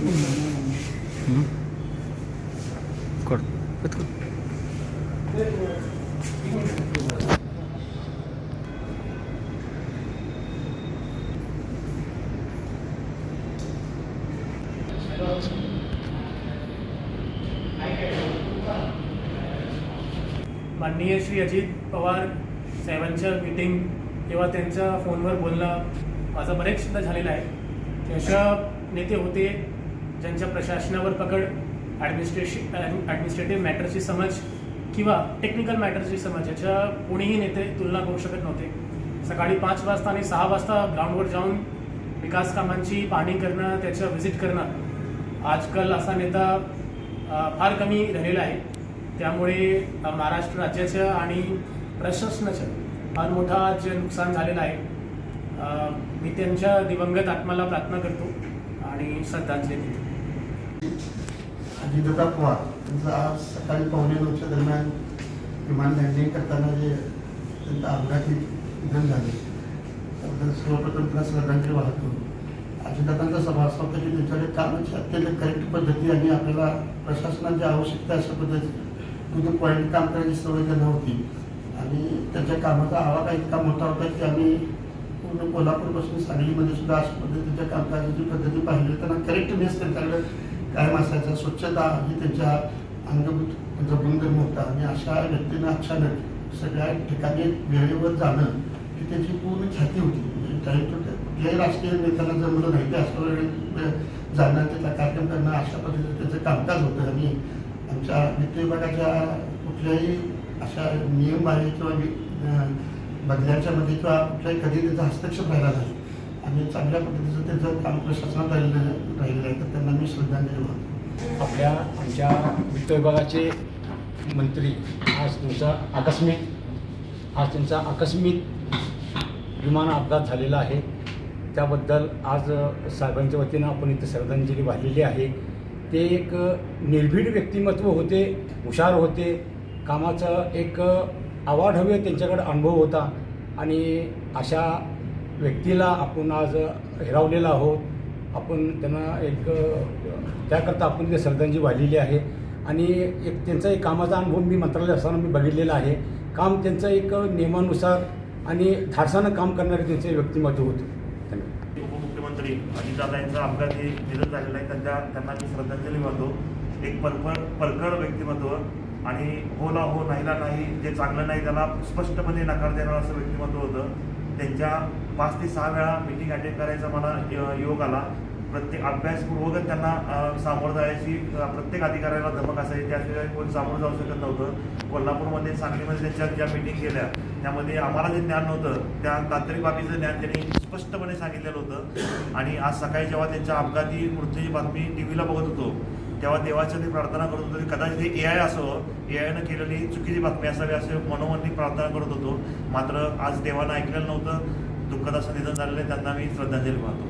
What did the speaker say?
माननीय श्री अजित पवार साहेबांच्या मीटिंग किंवा त्यांच्या फोनवर बोलणं माझं बरेचदा झालेलं आहे की अशा नेते होते ज्यांच्या प्रशासनावर पकड, ॲडमिनिस्ट्रेटिव्ह मॅटरची समज किंवा टेक्निकल मॅटरची समज याच्या कोणीही नेते तुलना करू शकत नव्हते. सकाळी 5 वाजता आणि 6 वाजता ग्राउंडवर जाऊन विकास कामांची पाहणी करणं, त्याचं व्हिजिट करणं आजकाल असा नेता फार कमी राहिलेला आहे. त्यामुळे महाराष्ट्र राज्याचं आणि प्रशासनाचं फार मोठा जे नुकसान झालेलं आहे. मी त्यांच्या दिवंगत आत्म्याला प्रार्थना करतो आणि श्रद्धांजली देतो. अजितदादा पवार यांचं आज सकाळी 8:45 दरम्यान विमान लँडिंग करताना जे त्यांचं अपघाती निधन झाले त्याबद्दल सर्वप्रथम त्यांना श्रद्धांजली वाहतो. अजितदादांचा स्वभाव असा होता की त्यांच्याकडे कामाची अत्यंत करेक्ट पद्धती आणि आपल्याला प्रशासनाची आवश्यकता अशा पद्धती टू द पॉईंट काम करायची सवय त्यांना होती आणि त्यांच्या कामाचा आवाका इतका मोठा होता की आम्ही पूर्ण कोल्हापूरपासून सांगलीमध्ये सुद्धा अशा पद्धतीच्या कामकाजाची पद्धती पाहिली. त्यांना करेक्टनेस त्यांच्याकडे कायम असायचा. स्वच्छता ही त्यांच्या अंगभूत त्यांचा गुणधर्म होता आणि अशा व्यक्तीनं अचानक सगळ्या ठिकाणी वेळेवर जाणं ही त्यांची पूर्ण ख्याती होती. म्हणजे काही कुठल्याही राजकीय नेत्यांना जमलं नाही ते अशा वेळेत जाणं, त्याचा कार्यक्रम करणं, अशा पद्धतीचं त्यांचं कामकाज होतं. आणि आमच्या वित्त विभागाच्या कुठल्याही अशा नियम आहे किंवा बदल्याच्या मध्ये किंवा कुठल्याही कधी त्यांचा हस्तक्षेप राहिला नाही आणि चांगल्या पद्धतीचं त्यांचं काम प्रशासनात राहिलेलं आहे. तर त्यांना मी श्रद्धांजली वाहतो. आमच्या वित्त विभागाचे मंत्री आज त्यांचा आकस्मिक विमान अपघात झालेला आहे. त्याबद्दल आज साहेबांच्या वतीनं आपण इथं श्रद्धांजली वाहिलेली आहे. ते एक निर्भीड व्यक्तिमत्व होते, हुशार होते, कामाचं एक अवाढव्य त्यांच्याकडे अनुभव होता आणि अशा व्यक्तीला आपण आज हिरावलेला आहोत. आपण त्यांना एक त्याकरता आपण ते श्रद्धांजली वाहिलेली आहे. आणि एक त्यांचा एक कामाचा अनुभव मी मंत्रालयात असताना मी बघितलेला आहे. काम त्यांचं एक नियमानुसार आणि धाडसानं काम करणारे त्यांचे व्यक्तिमत्व होते. उपमुख्यमंत्री अजितदादा यांचा अपघाती निधन झालेला आहे. त्यांना मी श्रद्धांजली वाहतो. एक परखड व्यक्तिमत्व आणि होला हो नाहीला नाही, जे चांगलं नाही त्याला स्पष्टपणे नकार देणारं असं व्यक्तिमत्व होतं. त्यांच्या 5 ते 6 वेळा मीटिंग अटेंड करायचा मला योग आला. प्रत्येक अभ्यासपूर्वकच त्यांना सामोरं जायची प्रत्येक अधिकाऱ्याला धमक असायची. त्याशिवाय कोण सामोरं जाऊ शकत नव्हतं. कोल्हापूरमध्ये, सांगलीमध्ये त्यांच्या ज्या मीटिंग केल्या त्यामध्ये आम्हाला जे ज्ञान नव्हतं त्या तांत्रिक बाबीचं ज्ञान त्यांनी स्पष्टपणे सांगितलेलं होतं. आणि आज सकाळी जेव्हा त्यांच्या अपघाती मृत्यूची बातमी TV ला बघत होतो तेव्हा देवाच्या ते प्रार्थना करत होतो की कदाचित हे AI असावं, AIनं केलेली चुकीची बातमी असावी असे मनोमन प्रार्थना करत होतो. मात्र आज देवानं ऐकलेलं नव्हतं. दुःखद असं निधन झालेलं आहे. त्यांना मी श्रद्धांजली वाहतो.